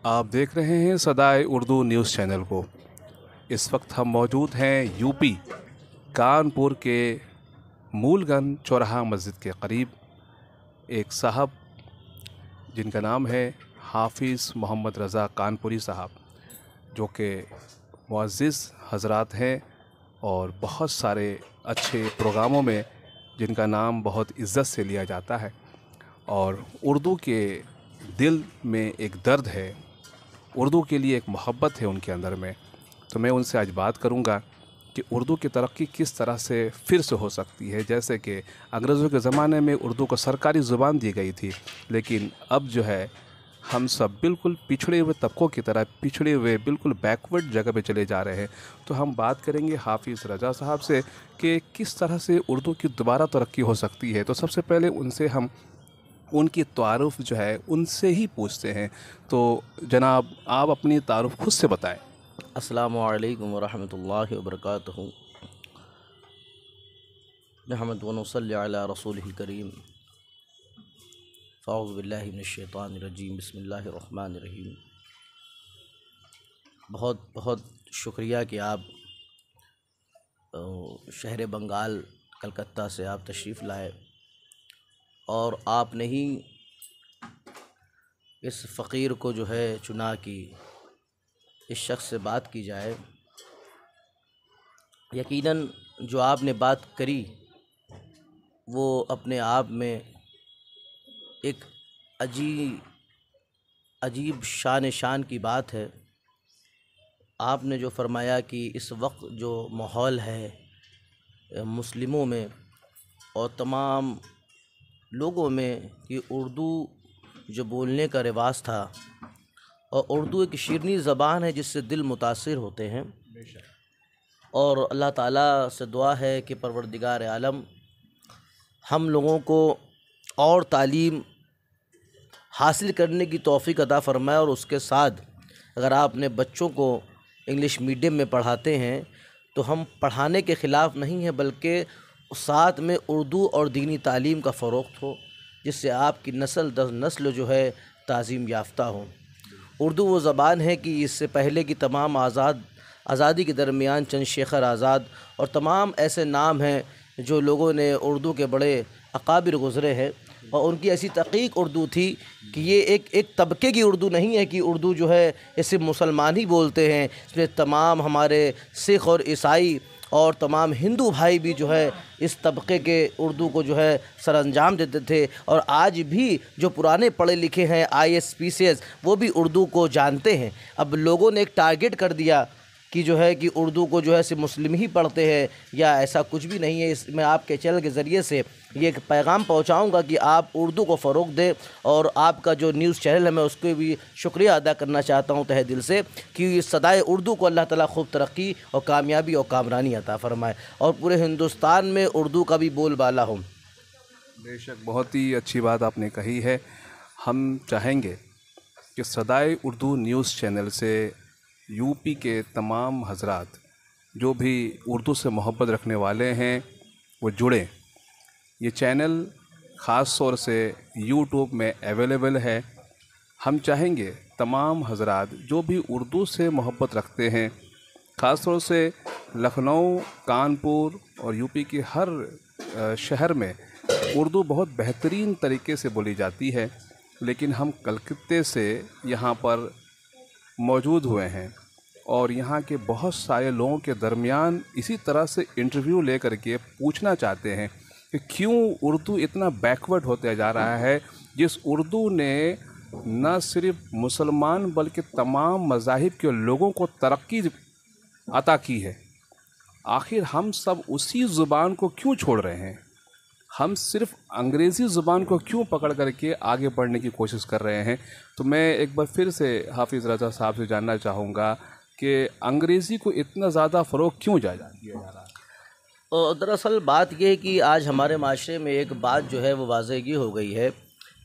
आप देख रहे हैं सदाए उर्दू न्यूज़ चैनल को। इस वक्त हम मौजूद हैं यूपी कानपुर के मूलगंज चौराहा मस्जिद के करीब। एक साहब जिनका नाम है हाफिज़ मोहम्मद रज़ा कानपुरी साहब, जो कि मुअज़्ज़िज़ हज़रात हैं और बहुत सारे अच्छे प्रोग्रामों में जिनका नाम बहुत इज़्ज़त से लिया जाता है। और उर्दू के दिल में एक दर्द है, उर्दू के लिए एक मोहब्बत है उनके अंदर में। तो मैं उनसे आज बात करूंगा कि उर्दू की तरक्की किस तरह से फिर से हो सकती है। जैसे कि अंग्रेज़ों के ज़माने में उर्दू को सरकारी ज़ुबान दी गई थी, लेकिन अब जो है हम सब बिल्कुल पिछड़े हुए तबकों की तरह, पिछड़े हुए बिल्कुल बैकवर्ड जगह पे चले जा रहे हैं। तो हम बात करेंगे हाफिज़ रज़ा साहब से कि किस तरह से उर्दू की दोबारा तरक्की हो सकती है। तो सबसे पहले उनसे हम उनकी तारुफ़ जो है उनसे ही पूछते हैं। तो जनाब, आप अपनी तारुफ़ खुद से बताएं। अस्सलामु अलैकुम वरहमतुल्लाहि वबरकातुहू। नहमदु व नुसल्ली अला रसूलिहिल करीम। फ़अऊज़ु बिल्लाहि मिनश शैतानिर रजीम। बिस्मिल्लाहिर रहमानिर रहीम। बहुत बहुत शुक्रिया कि आप शहर बंगाल कलकत्ता से आप तशरीफ़ लाए और आपने ही इस फ़कीर को जो है चुना कि इस शख्स से बात की जाए। यकीनन जो आपने बात करी वो अपने आप में एक अजीब शान की बात है। आपने जो फरमाया कि इस वक्त जो माहौल है मुस्लिमों में और तमाम लोगों में कि उर्दू जो बोलने का रिवाज था, और उर्दू एक शीरनी ज़बान है जिससे दिल मुतासिर होते हैं। और अल्लाह ताला से दुआ है कि परवरदिगार आलम हम लोगों को और तालीम हासिल करने की तौफ़ीक अता फ़रमाए। और उसके साथ अगर आप अपने बच्चों को इंग्लिश मीडियम में पढ़ाते हैं तो हम पढ़ाने के ख़िलाफ़ नहीं हैं, बल्कि साथ में उर्दू और दीनी तालीम का फ़रोग़ हो, जिससे आपकी नस्ल दर नस्ल जो है ताज़ीम याफ्ता हो। उर्दू वो ज़बान है कि इससे पहले की तमाम आज़ादी के दरमियान चंद्रशेखर आज़ाद और तमाम ऐसे नाम हैं जो लोगों ने उर्दू के बड़े अकाबिर गुज़रे हैं, और उनकी ऐसी तहक़ीक़ उर्दू थी कि ये एक तबके की उर्दू नहीं है कि उर्दू जो है इसे मुसलमान ही बोलते हैं। इसमें तमाम हमारे सिख और ईसाई और तमाम हिंदू भाई भी जो है इस तबके के उर्दू को जो है सरअंजाम देते थे। और आज भी जो पुराने पढ़े लिखे हैं IAS PCS वो भी उर्दू को जानते हैं। अब लोगों ने एक टारगेट कर दिया कि जो है कि उर्दू को जो है सिर्फ मुस्लिम ही पढ़ते हैं, या ऐसा कुछ भी नहीं है। मैं आपके चैनल के ज़रिए से ये एक पैगाम पहुंचाऊंगा कि आप उर्दू को फ़रोग़ दें। और आपका जो न्यूज़ चैनल है मैं उसको भी शुक्रिया अदा करना चाहता हूं तहे दिल से कि सदाए उर्दू को अल्लाह ताला खूब तरक्की और कामयाबी और कामरानी अता फ़रमाए और पूरे हिंदुस्तान में उर्दू का भी बोलबाला हो। बेशक, बहुत ही अच्छी बात आपने कही है। हम चाहेंगे कि सदाए उर्दू न्यूज़ चैनल से यूपी के तमाम हजरात जो भी उर्दू से मोहब्बत रखने वाले हैं वो जुड़ें। ये चैनल ख़ास तौर से यूट्यूब में अवेलेबल है। हम चाहेंगे तमाम हजरात जो भी उर्दू से मोहब्बत रखते हैं, ख़ास तौर से लखनऊ, कानपुर और यूपी के हर शहर में उर्दू बहुत बेहतरीन तरीके से बोली जाती है, लेकिन हम कलकत्ते से यहाँ पर मौजूद हुए हैं और यहाँ के बहुत सारे लोगों के दरमियान इसी तरह से इंटरव्यू लेकर के पूछना चाहते हैं कि क्यों उर्दू इतना बैकवर्ड होते जा रहा है, जिस उर्दू ने न सिर्फ मुसलमान बल्कि तमाम मज़ाहिब के लोगों को तरक्की अता की है। आखिर हम सब उसी ज़ुबान को क्यों छोड़ रहे हैं? हम सिर्फ अंग्रेज़ी ज़ुबान को क्यों पकड़ करके आगे बढ़ने की कोशिश कर रहे हैं? तो मैं एक बार फिर से हाफिज़ रज़ा साहब से जानना चाहूँगा कि अंग्रेज़ी को इतना ज़्यादा फ़रोग़ क्यों दिया जा रहा है? और दरअसल बात यह है कि आज हमारे माशरे में एक बात जो है वो वाज़ेगी हो गई है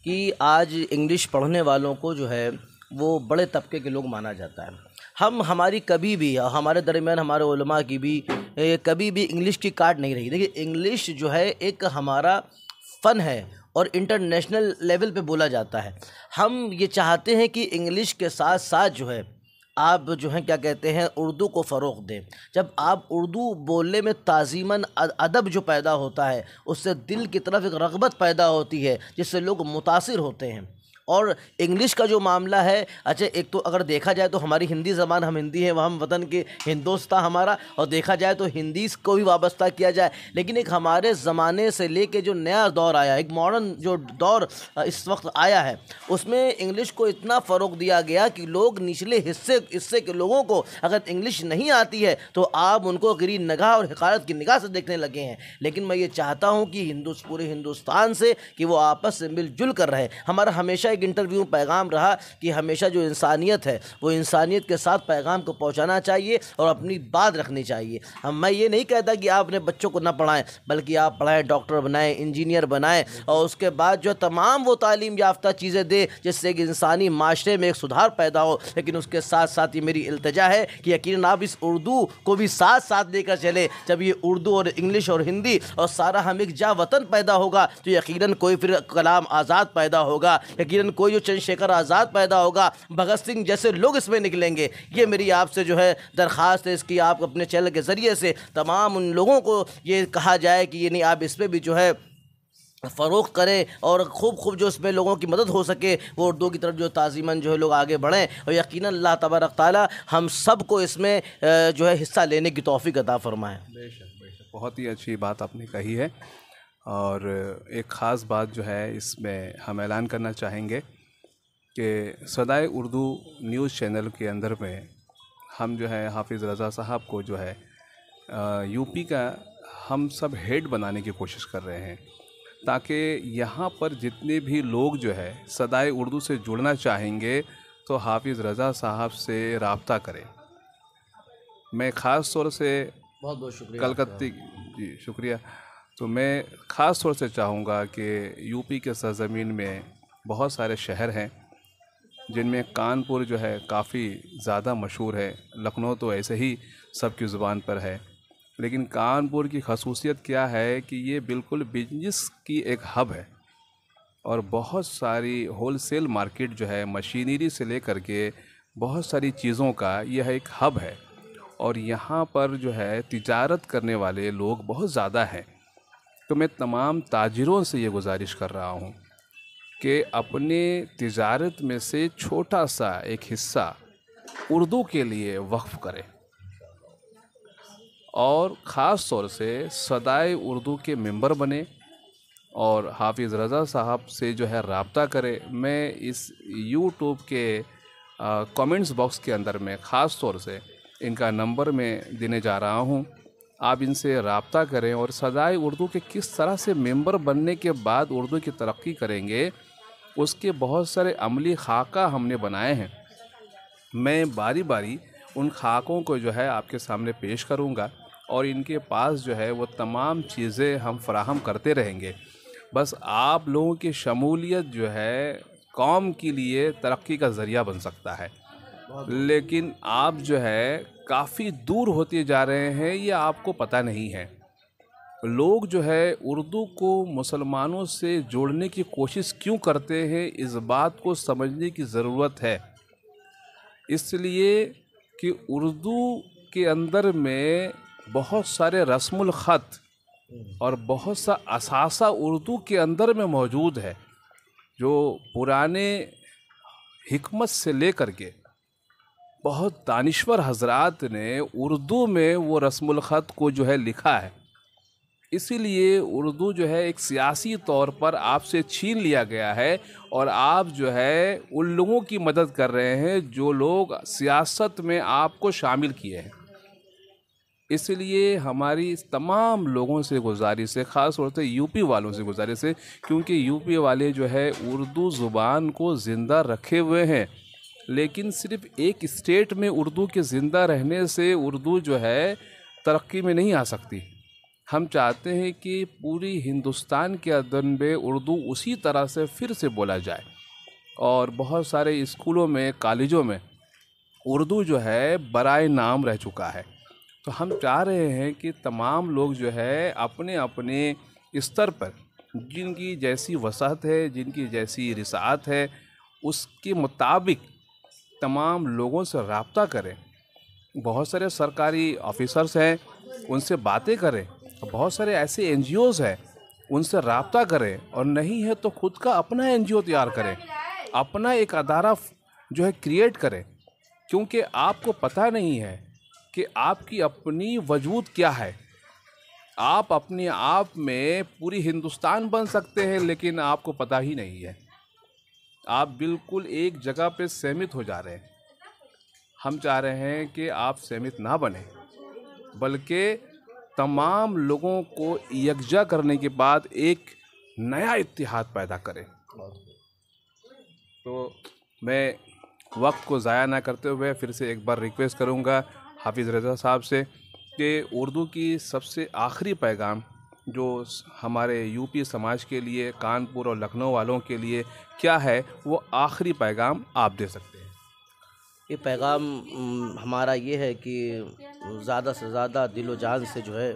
कि आज इंग्लिश पढ़ने वालों को जो है वो बड़े तबके के लोग माना जाता है। हमारी कभी भी हमारे दरमियान हमारे उलमा की भी कभी भी इंग्लिश की काट नहीं रही। देखिए, इंग्लिश जो है एक हमारा फ़न है और इंटरनेशनल लेवल पे बोला जाता है। हम ये चाहते हैं कि इंग्लिश के साथ साथ जो है आप जो हैं क्या कहते हैं उर्दू को फ़रोग़ दें। जब आप उर्दू बोलने में ताज़ीमन अदब जो पैदा होता है, उससे दिल की तरफ एक रग़बत पैदा होती है जिससे लोग मुतासिर होते हैं। और इंग्लिश का जो मामला है, अच्छा एक तो अगर देखा जाए तो हमारी हिंदी ज़बान, हम हिंदी हैं, वह हम वतन के हिंदोस्तान हमारा, और देखा जाए तो हिंदी को भी वाबस्ता किया जाए। लेकिन एक हमारे ज़माने से लेके जो नया दौर आया, एक मॉडर्न जो दौर इस वक्त आया है, उसमें इंग्लिश को इतना फ़रोग़ दिया गया कि लोग निचले हिस्से के लोगों को अगर इंग्लिश नहीं आती है तो आप उनको गिरी निगाह और हिकारत की निगाह से देखने लगे हैं। लेकिन मैं ये चाहता हूँ कि पूरे हिंदुस्तान से कि वो आपस से मिलजुल कर रहे। हमारा हमेशा एक इंटरव्यू में पैगाम रहा कि हमेशा जो इंसानियत है वो इंसानियत के साथ पैगाम को पहुंचाना चाहिए और अपनी बात रखनी चाहिए। मैं ये नहीं कहता कि आप अपने बच्चों को ना पढ़ाएं, बल्कि आप पढ़ाएं, डॉक्टर बनाएं, इंजीनियर बनाएं, और उसके बाद जो तमाम वो तालीम याफ्ता चीज़ें दे जिससे कि इंसानी माशरे में एक सुधार पैदा हो। लेकिन उसके साथ साथ ये मेरी इल्तिजा है कि यकीनन आप इस उर्दू को भी साथ साथ लेकर चले। जब ये उर्दू और इंग्लिश और हिंदी और सारा हम एक जा वतन पैदा होगा तो यकीनन कोई फिर कलाम आज़ाद पैदा होगा, यकीनन कोई जो चंद्रशेखर आज़ाद पैदा होगा, भगत सिंह जैसे लोग इसमें निकलेंगे। ये मेरी आपसे जो है दरख्वास्त है, इसकी आप अपने चैनल के ज़रिए से तमाम उन लोगों को ये कहा जाए कि ये नहीं, आप इस पर भी जो है फ़रोग़ करें और खूब जो इसमें लोगों की मदद हो सके वो उर्दू की तरफ जो ताज़ीमन जो है लोग आगे बढ़ें। और यकीनन अल्लाह तबारक ताला हम सब को इसमें जो है हिस्सा लेने की तौफ़ीक अता फ़रमाए। बेशक बेशक, बहुत ही अच्छी बात आपने कही है। और एक ख़ास बात जो है इसमें हम ऐलान करना चाहेंगे कि सदाए उर्दू न्यूज़ चैनल के अंदर में हम जो है हाफिज़ रज़ा साहब को जो है यूपी का हम सब हेड बनाने की कोशिश कर रहे हैं, ताकि यहाँ पर जितने भी लोग जो है सदाए उर्दू से जुड़ना चाहेंगे तो हाफिज़ रज़ा साहब से रब्ता करें। मैं ख़ास तौर से बहुत बहुत शुक्रिया कलकत्ते जी शुक्रिया। तो मैं ख़ास तौर से चाहूँगा कि यूपी के सरज़मीन में बहुत सारे शहर हैं जिनमें कानपुर जो है काफ़ी ज़्यादा मशहूर है। लखनऊ तो ऐसे ही सबकी ज़ुबान पर है, लेकिन कानपुर की खसूसियत क्या है कि ये बिल्कुल बिजनेस की एक हब है और बहुत सारी होलसेल मार्केट जो है मशीनरी से लेकर के बहुत सारी चीज़ों का यह एक हब है। और यहाँ पर जो है तिजारत करने वाले लोग बहुत ज़्यादा हैं। तो मैं तमाम ताजिरों से ये गुजारिश कर रहा हूँ कि अपने तिजारत में से छोटा सा एक हिस्सा उर्दू के लिए वक्फ़ करें और ख़ास तौर से सदाए उर्दू के मेंबर बने और हाफिज़ रज़ा साहब से जो है रब्ता करें। मैं इस यूट्यूब के कमेंट्स बॉक्स के अंदर में ख़ास तौर से इनका नंबर मैं देने जा रहा हूँ, आप इनसे रब्ता करें और सदाए उर्दू के किस तरह से मेंबर बनने के बाद उर्दू की तरक्की करेंगे उसके बहुत सारे अमली खाका हमने बनाए हैं। मैं बारी बारी उन खाकों को जो है आपके सामने पेश करूँगा और इनके पास जो है वो तमाम चीज़ें हम फराहम करते रहेंगे। बस आप लोगों की शमूलियत जो है कौम के लिए तरक्की का ज़रिया बन सकता है, लेकिन आप जो है काफ़ी दूर होते जा रहे हैं, ये आपको पता नहीं है। लोग जो है उर्दू को मुसलमानों से जोड़ने की कोशिश क्यों करते हैं, इस बात को समझने की ज़रूरत है। इसलिए कि उर्दू के अंदर में बहुत सारे रस्मुल ख़त और बहुत सा असासा उर्दू के अंदर में मौजूद है, जो पुराने हिकमत से लेकर के बहुत दानिश्वर हजरात ने उर्दू में वो रस्मुल ख़त को जो है लिखा है। इसीलिए उर्दू जो है एक सियासी तौर पर आपसे छीन लिया गया है और आप जो है उन लोगों की मदद कर रहे हैं जो लोग सियासत में आपको शामिल किए हैं। इसलिए हमारी तमाम लोगों से गुजारिश है, ख़ास तौर से यूपी वालों से गुजारिश है, क्योंकि यूपी वाले जो है उर्दू ज़ुबान को ज़िंदा रखे हुए हैं। लेकिन सिर्फ़ एक स्टेट में उर्दू के ज़िंदा रहने से उर्दू जो है तरक्की में नहीं आ सकती। हम चाहते हैं कि पूरी हिंदुस्तान के अंदर में उर्दू उसी तरह से फिर से बोला जाए और बहुत सारे स्कूलों में, कॉलेजों में उर्दू जो है बराए नाम रह चुका है। तो हम चाह रहे हैं कि तमाम लोग जो है अपने अपने स्तर पर जिनकी जैसी वसाहत है, जिनकी जैसी रिसाअत है, उसके मुताबिक तमाम लोगों से रब्ता करें। बहुत सारे सरकारी ऑफिसर्स हैं, उनसे बातें करें। बहुत सारे ऐसे एनजीओज़ हैं, उनसे रब्ता करें। और नहीं है तो खुद का अपना एनजीओ तैयार करें, अपना एक अदारा जो है क्रिएट करें। क्योंकि आपको पता नहीं है कि आपकी अपनी वजूद क्या है। आप अपने आप में पूरी हिंदुस्तान बन सकते हैं, लेकिन आपको पता ही नहीं है। आप बिल्कुल एक जगह पे सीमित हो जा रहे हैं। हम चाह रहे हैं कि आप सीमित ना बने, बल्कि तमाम लोगों को यकजा करने के बाद एक नया इत्तेहाद पैदा करें। तो मैं वक्त को ज़ाया ना करते हुए फिर से एक बार रिक्वेस्ट करूंगा हाफिज़ रज़ा साहब से कि उर्दू की सबसे आखिरी पैगाम जो हमारे यूपी समाज के लिए, कानपुर और लखनऊ वालों के लिए क्या है, वो आखिरी पैगाम आप दे सकते हैं। ये पैगाम हमारा ये है कि ज़्यादा से ज़्यादा दिलो जान से जो है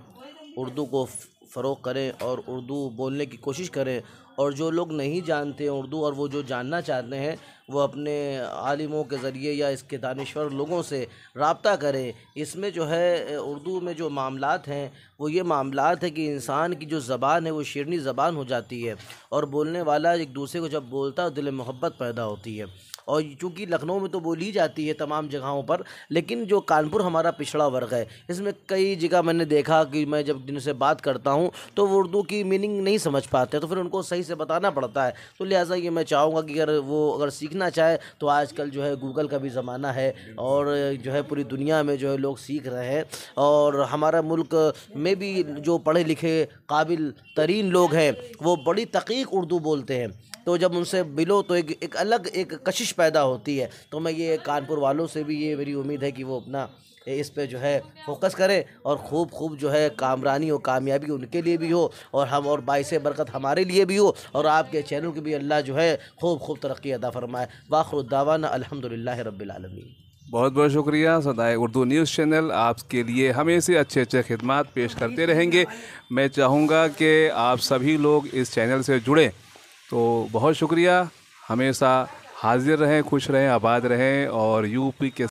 उर्दू को फ़रोग़ करें और उर्दू बोलने की कोशिश करें। और जो लोग नहीं जानते हैं उर्दू और वो जो जानना चाहते हैं, वो अपने आलिमों के ज़रिए या इसके दानिश्वर लोगों से रब्ता करें। इसमें जो है उर्दू में जो मामलात हैं वो ये मामलात है कि इंसान की जो ज़बान है वो शीरनी ज़बान हो जाती है और बोलने वाला एक दूसरे को जब बोलता है दिल में मोहब्बत पैदा होती है। और चूँकि लखनऊ में तो बोली जाती है तमाम जगहों पर, लेकिन जो कानपुर हमारा पिछड़ा वर्ग है, इसमें कई जगह मैंने देखा कि मैं जब जिनसे बात करता हूँ तो वो उर्दू की मीनिंग नहीं समझ पाते, तो फिर उनको सही से बताना पड़ता है। तो लिहाजा ये मैं चाहूँगा कि अगर सीखना चाहे तो आजकल जो है गूगल का भी ज़माना है और जो है पूरी दुनिया में जो है लोग सीख रहे हैं। और हमारा मुल्क में भी जो पढ़े लिखे काबिल तरीन लोग हैं वो बड़ी तकीक उर्दू बोलते हैं। तो जब उनसे मिलो तो एक अलग एक कशिश पैदा होती है। तो मैं ये कानपुर वालों से भी ये मेरी उम्मीद है कि वो अपना इस पे जो है फोकस करें और खूब जो है कामरानी और कामयाबी उनके लिए भी हो और हम और बाइसे बरकत हमारे लिए भी हो और आपके चैनल की भी अल्लाह जो है खूब तरक्की अता फरमाए। वाखिर दावाना अल्हम्दुलिल्लाहि रब्बिल आलमीन। बहुत बहुत शुक्रिया। सदाए उर्दू न्यूज़ चैनल आपके लिए हमेशा अच्छे खिदमात पेश करते रहेंगे। मैं चाहूँगा कि आप सभी लोग इस चैनल से जुड़ें। तो बहुत शुक्रिया। हमेशा हाजिर रहें, खुश रहें, आबाद रहें और यूपी के